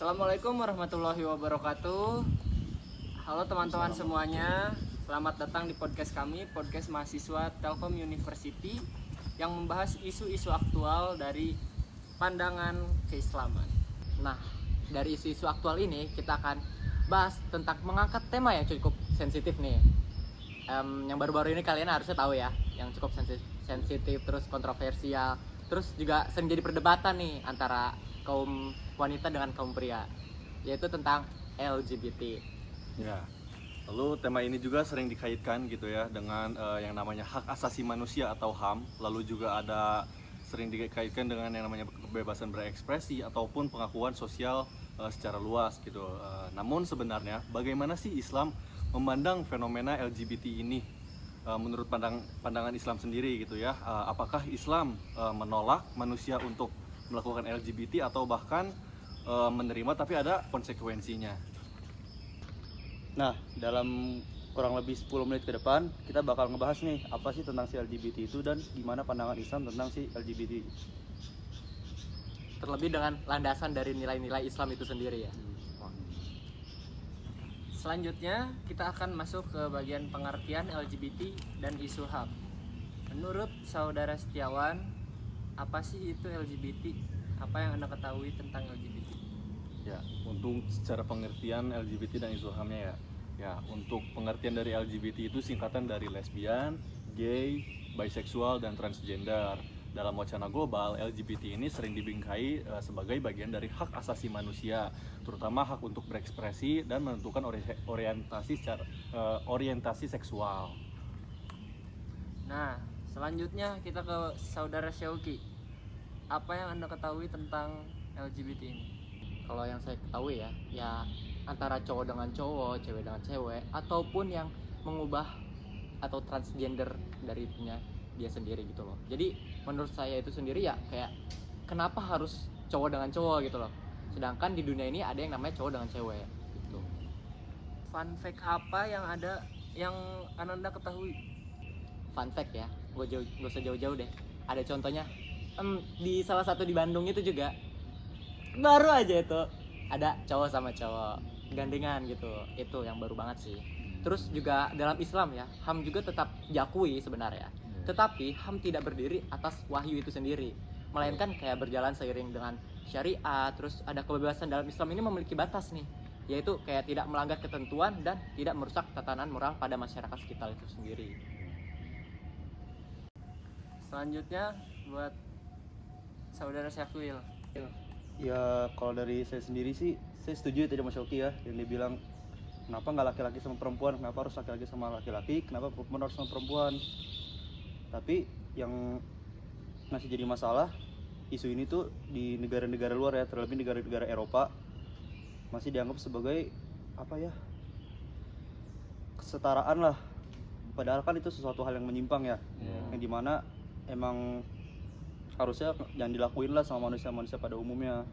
Assalamualaikum warahmatullahi wabarakatuh. Halo teman-teman semuanya, selamat datang di podcast kami, podcast mahasiswa Telkom University yang membahas isu-isu aktual dari pandangan keislaman. Nah, dari isu-isu aktual ini kita akan bahas tentang mengangkat tema yang cukup sensitif nih. Yang baru-baru ini kalian harusnya tahu ya, yang cukup sensitif terus kontroversial, terus juga sering jadi perdebatan nih antara kaum wanita dengan kaum pria, yaitu tentang LGBT. Ya, lalu tema ini juga sering dikaitkan gitu ya dengan yang namanya hak asasi manusia atau HAM. Lalu juga ada sering dikaitkan dengan yang namanya kebebasan berekspresi ataupun pengakuan sosial secara luas gitu. Namun sebenarnya bagaimana sih Islam memandang fenomena LGBT ini? Menurut pandangan Islam sendiri gitu ya, apakah Islam menolak manusia untuk melakukan LGBT atau bahkan menerima tapi ada konsekuensinya? Nah, dalam kurang lebih 10 menit ke depan kita bakal ngebahas nih apa sih tentang si LGBT itu dan gimana pandangan Islam tentang si LGBT. Terlebih dengan landasan dari nilai-nilai Islam itu sendiri ya. Selanjutnya kita akan masuk ke bagian pengertian LGBT dan isu HAM. Menurut saudara Setiawan, apa sih itu LGBT? Apa yang Anda ketahui tentang LGBT? Ya, untuk secara pengertian LGBT dan isu HAM-nya ya, untuk pengertian dari LGBT itu singkatan dari lesbian, gay, bisexual, dan transgender. Dalam wacana global, LGBT ini sering dibingkai sebagai bagian dari hak asasi manusia, terutama hak untuk berekspresi dan menentukan orientasi seksual. Nah, selanjutnya kita ke saudara Syauki. Apa yang Anda ketahui tentang LGBT ini? Kalau yang saya ketahui ya antara cowok dengan cowok, cewek dengan cewek, ataupun yang mengubah atau transgender dari dia sendiri gitu loh. Jadi menurut saya itu sendiri ya kayak kenapa harus cowok dengan cowok gitu loh. Sedangkan di dunia ini ada yang namanya cowok dengan cewek gitu. Fun fact apa yang ada yang Anda ketahui? Fun fact ya, gak usah jauh-jauh deh. Ada contohnya di salah satu di Bandung itu juga baru aja itu ada cowok sama cowok gandengan gitu. Itu yang baru banget sih. Terus juga dalam Islam ya, HAM juga tetap diakui sebenarnya. Tetapi HAM tidak berdiri atas wahyu itu sendiri, melainkan kayak berjalan seiring dengan syariat. Terus ada kebebasan dalam Islam ini memiliki batas nih, yaitu kayak tidak melanggar ketentuan dan tidak merusak tatanan moral pada masyarakat sekitar itu sendiri. Selanjutnya buat saudara Syafil. Ya, kalau dari saya sendiri sih saya setuju tadi sama Shoki ya yang dibilang kenapa nggak laki-laki sama perempuan, kenapa harus laki-laki sama laki-laki, kenapa perempuan harus sama perempuan. Tapi yang masih jadi masalah isu ini tuh di negara-negara luar ya, terlebih negara-negara Eropa masih dianggap sebagai apa ya, kesetaraan lah. Padahal kan itu sesuatu hal yang menyimpang ya, yang dimana emang harusnya yang dilakuin lah sama manusia-manusia pada umumnya.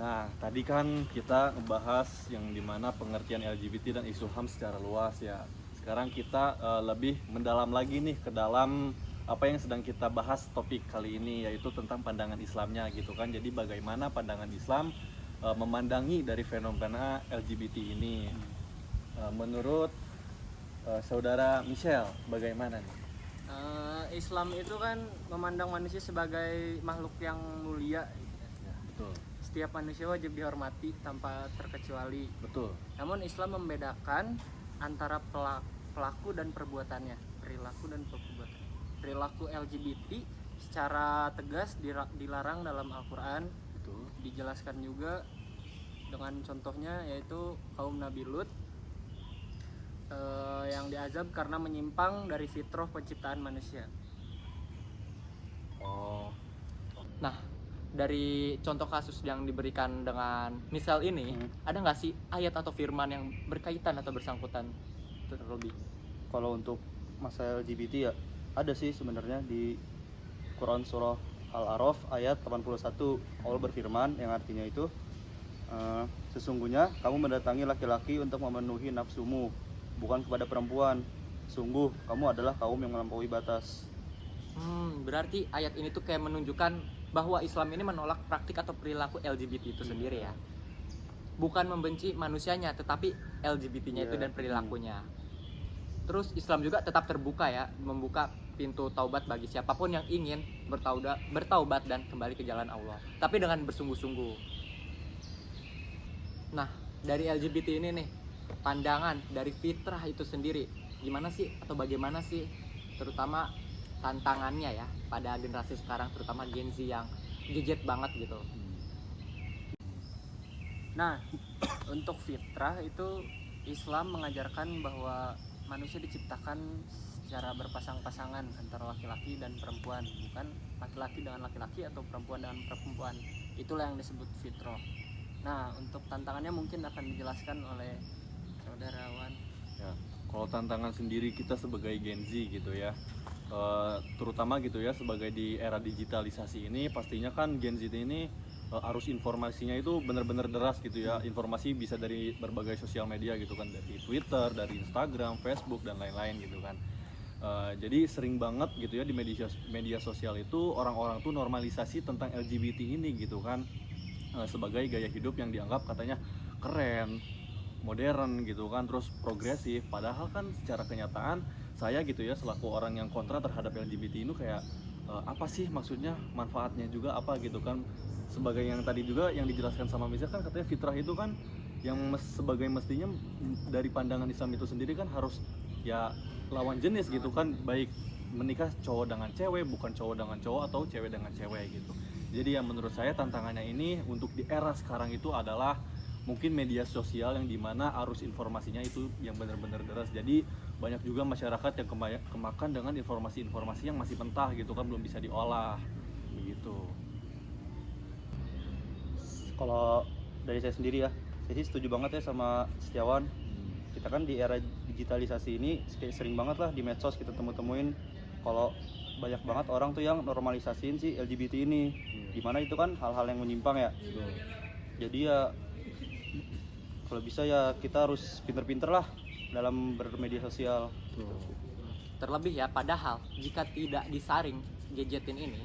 Nah, tadi kan kita ngebahas yang dimana pengertian LGBT dan isu HAM secara luas ya. Sekarang kita lebih mendalam lagi nih ke dalam apa yang sedang kita bahas topik kali ini, yaitu tentang pandangan Islamnya gitu kan. Jadi bagaimana pandangan Islam memandangi dari fenomena LGBT ini. Menurut saudara Michelle, bagaimana nih? Islam itu kan memandang manusia sebagai makhluk yang mulia. Ya, betul. Setiap manusia wajib dihormati tanpa terkecuali. Betul. Namun Islam membedakan antara pelaku dan perbuatannya, perilaku dan perbuatan. Perilaku LGBT secara tegas dilarang dalam Al-Quran. Betul. Dijelaskan juga dengan contohnya yaitu kaum Nabi Lut yang diazab karena menyimpang dari fitrah penciptaan manusia. Nah, dari contoh kasus yang diberikan dengan misal ini, ada nggak sih ayat atau firman yang berkaitan atau bersangkutan terlebih? Kalau untuk masalah LGBT ya ada sih sebenarnya di Quran surah Al-A'raf ayat 81. Allah berfirman yang artinya itu sesungguhnya kamu mendatangi laki-laki untuk memenuhi nafsumu, bukan kepada perempuan. Sungguh kamu adalah kaum yang melampaui batas. Berarti ayat ini tuh kayak menunjukkan bahwa Islam ini menolak praktik atau perilaku LGBT itu sendiri ya. Bukan membenci manusianya, tetapi LGBT-nya itu dan perilakunya. Terus Islam juga tetap terbuka ya, membuka pintu taubat bagi siapapun yang ingin bertaubat dan kembali ke jalan Allah, tapi dengan bersungguh-sungguh. Nah, dari LGBT ini nih, pandangan dari fitrah itu sendiri, gimana sih atau bagaimana sih, terutama tantangannya ya pada generasi sekarang, terutama Gen Z yang gadget banget gitu. Nah, untuk fitrah itu Islam mengajarkan bahwa manusia diciptakan secara berpasang-pasangan antara laki-laki dan perempuan, bukan laki-laki dengan laki-laki atau perempuan dengan perempuan. Itulah yang disebut fitrah. Nah, untuk tantangannya mungkin akan dijelaskan oleh saudarawan. Ya, kalau tantangan sendiri kita sebagai Gen Z gitu ya, terutama gitu ya sebagai di era digitalisasi ini, pastinya kan Gen Z ini arus informasinya itu benar-benar deras gitu ya. Informasi bisa dari berbagai sosial media gitu kan, dari Twitter, dari Instagram, Facebook dan lain-lain gitu kan. Jadi sering banget gitu ya di media sosial itu orang-orang tuh normalisasi tentang LGBT ini gitu kan, sebagai gaya hidup yang dianggap katanya keren, modern gitu kan, terus progresif. Padahal kan secara kenyataan saya gitu ya selaku orang yang kontra terhadap LGBT ini kayak apa sih maksudnya, manfaatnya juga apa gitu kan. Sebagai yang tadi juga yang dijelaskan sama Misal kan katanya fitrah itu kan yang sebagai mestinya dari pandangan Islam itu sendiri kan harus ya lawan jenis gitu kan, baik menikah cowok dengan cewek, bukan cowok dengan cowok atau cewek dengan cewek gitu. Jadi yang menurut saya tantangannya ini untuk di era sekarang itu adalah mungkin media sosial yang dimana arus informasinya itu yang benar-benar deras. Jadi banyak juga masyarakat yang kemakan dengan informasi-informasi yang masih mentah gitu kan, belum bisa diolah begitu. Kalau dari saya sendiri ya, saya sih setuju banget ya sama Setiawan. Kita kan di era digitalisasi ini sering banget lah di medsos kita temuin kalau banyak banget orang tuh yang normalisasiin si LGBT ini, dimana itu kan hal-hal yang menyimpang ya. Jadi ya kalau bisa ya kita harus pinter-pinter lah dalam bermedia sosial. Terlebih ya, padahal jika tidak disaring gadgetin ini,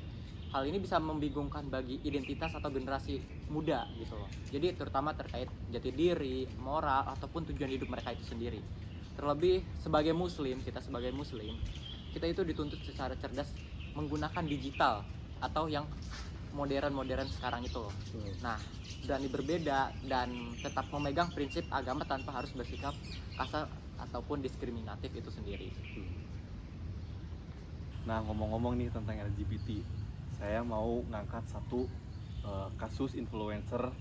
hal ini bisa membingungkan bagi identitas atau generasi muda gitu loh. Jadi terutama terkait jati diri, moral, ataupun tujuan hidup mereka itu sendiri. Terlebih sebagai muslim, kita itu dituntut secara cerdas menggunakan digital atau yang modern sekarang itu loh. Nah, berani berbeda dan tetap memegang prinsip agama tanpa harus bersikap kasar ataupun diskriminatif itu sendiri. Nah, ngomong-ngomong nih tentang LGBT, saya mau ngangkat satu kasus influencer,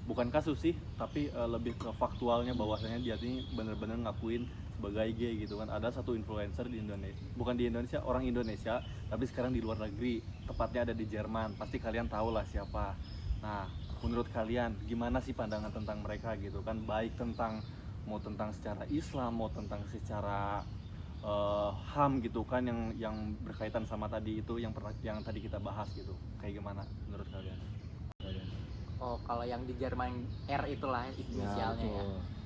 bukan kasus sih, tapi lebih ke faktualnya bahwasanya dia ini benar-benar ngakuin sebagai gay gitu kan. Ada satu influencer di Indonesia, bukan di Indonesia, orang Indonesia, tapi sekarang di luar negeri, tepatnya ada di Jerman. Pasti kalian tahu lah siapa. Nah, menurut kalian gimana sih pandangan tentang mereka gitu kan, baik tentang mau tentang secara Islam, mau tentang secara HAM gitu kan, yang berkaitan sama tadi itu yang tadi kita bahas gitu, kayak gimana menurut kalian? Oh, kalau yang di Jerman R itulah inisialnya ya.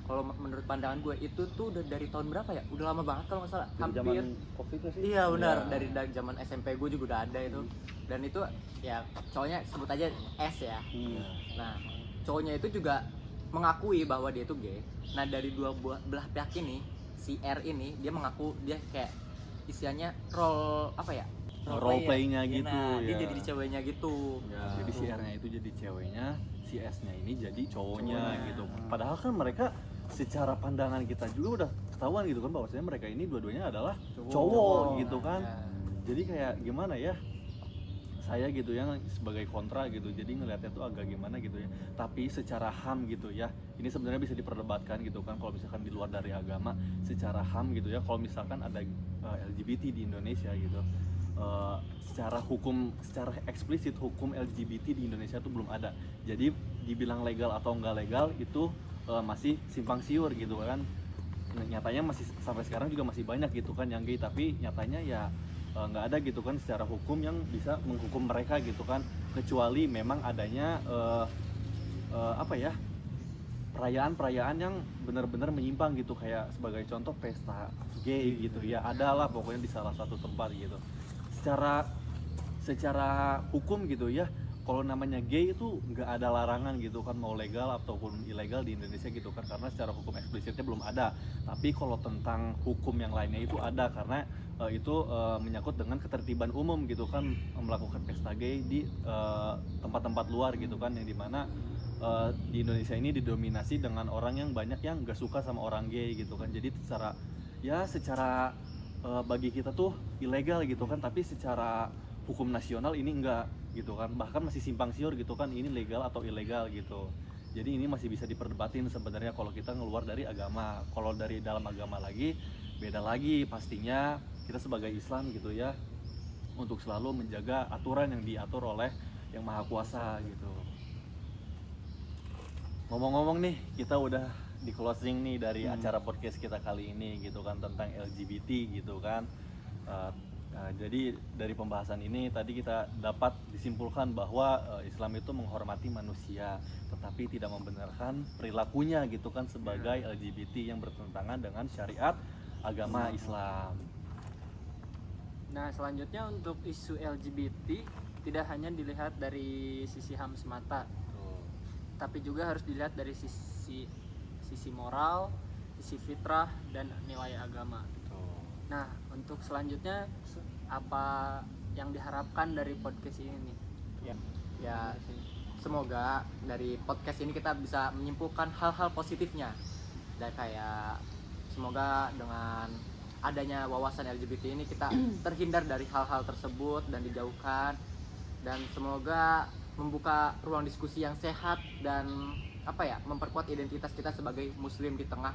Kalau menurut pandangan gue itu tuh udah dari tahun berapa ya? Udah lama banget kalau nggak salah. Hampir. Zaman Covid sih. Iya benar, dari zaman SMP gue juga udah ada itu. Dan itu ya cowoknya sebut aja S ya. Nah, cowoknya itu juga mengakui bahwa dia itu gay. Nah, dari dua belah pihak ini, si R ini dia mengaku dia kayak istilahnya role apa ya? Role play-nya gitu. Nah, ya. dia jadi ceweknya gitu. Jadi si R-nya itu jadi ceweknya, si S-nya ini jadi cowoknya gitu. Padahal kan mereka secara pandangan kita juga udah ketahuan gitu kan, bahwasanya mereka ini dua-duanya adalah cowok gitu kan. Jadi kayak gimana ya, saya gitu ya sebagai kontra gitu, jadi ngelihatnya tuh agak gimana gitu ya. Tapi secara HAM gitu ya, ini sebenarnya bisa diperdebatkan gitu kan, kalau misalkan di luar dari agama, secara HAM gitu ya, kalau misalkan ada LGBT di Indonesia gitu, secara eksplisit hukum LGBT di Indonesia tuh belum ada. Jadi dibilang legal atau enggak legal itu masih simpang siur gitu kan. Nyatanya masih sampai sekarang juga masih banyak gitu kan yang gay, tapi nyatanya ya nggak ada gitu kan secara hukum yang bisa menghukum mereka gitu kan, kecuali memang adanya apa ya, perayaan-perayaan yang benar-benar menyimpang gitu, kayak sebagai contoh pesta gay gitu ya, adalah pokoknya di salah satu tempat gitu. Secara hukum gitu ya, kalau namanya gay itu nggak ada larangan gitu kan, mau legal ataupun ilegal di Indonesia gitu kan, karena secara hukum eksplisitnya belum ada. Tapi kalau tentang hukum yang lainnya itu ada, karena itu menyangkut dengan ketertiban umum gitu kan, melakukan pesta gay di tempat-tempat luar gitu kan, yang dimana di Indonesia ini didominasi dengan orang yang banyak yang nggak suka sama orang gay gitu kan. Jadi secara bagi kita tuh ilegal gitu kan, tapi secara hukum nasional ini enggak gitu kan, bahkan masih simpang siur gitu kan, ini legal atau ilegal gitu. Jadi ini masih bisa diperdebatin sebenarnya kalau kita ngeluar dari agama. Kalau dari dalam agama lagi beda lagi pastinya. Kita sebagai Islam gitu ya, untuk selalu menjaga aturan yang diatur oleh yang maha kuasa gitu. Ngomong-ngomong nih, kita udah di closing nih dari acara podcast kita kali ini gitu kan, tentang LGBT gitu kan. Jadi dari pembahasan ini tadi kita dapat disimpulkan bahwa Islam itu menghormati manusia, tetapi tidak membenarkan perilakunya gitu kan sebagai LGBT yang bertentangan dengan syariat agama Islam. Nah, selanjutnya untuk isu LGBT tidak hanya dilihat dari sisi HAM semata, tapi juga harus dilihat dari sisi moral, sisi fitrah, dan nilai agama. Nah, untuk selanjutnya apa yang diharapkan dari podcast ini nih? Ya, semoga dari podcast ini kita bisa menyimpulkan hal-hal positifnya. Dan kayak semoga dengan adanya wawasan LGBT ini kita terhindar dari hal-hal tersebut dan dijauhkan, dan semoga membuka ruang diskusi yang sehat dan memperkuat identitas kita sebagai muslim di tengah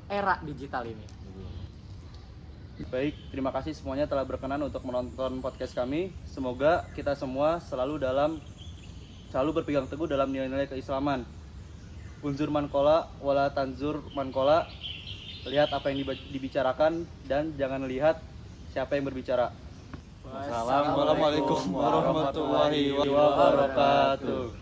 era digital ini. Baik, terima kasih semuanya telah berkenan untuk menonton podcast kami. Semoga kita semua selalu berpegang teguh dalam nilai-nilai keislaman. Unzur man qala wala tanzur man qala. Lihat apa yang dibicarakan dan jangan lihat siapa yang berbicara. Wassalamualaikum warahmatullahi wabarakatuh.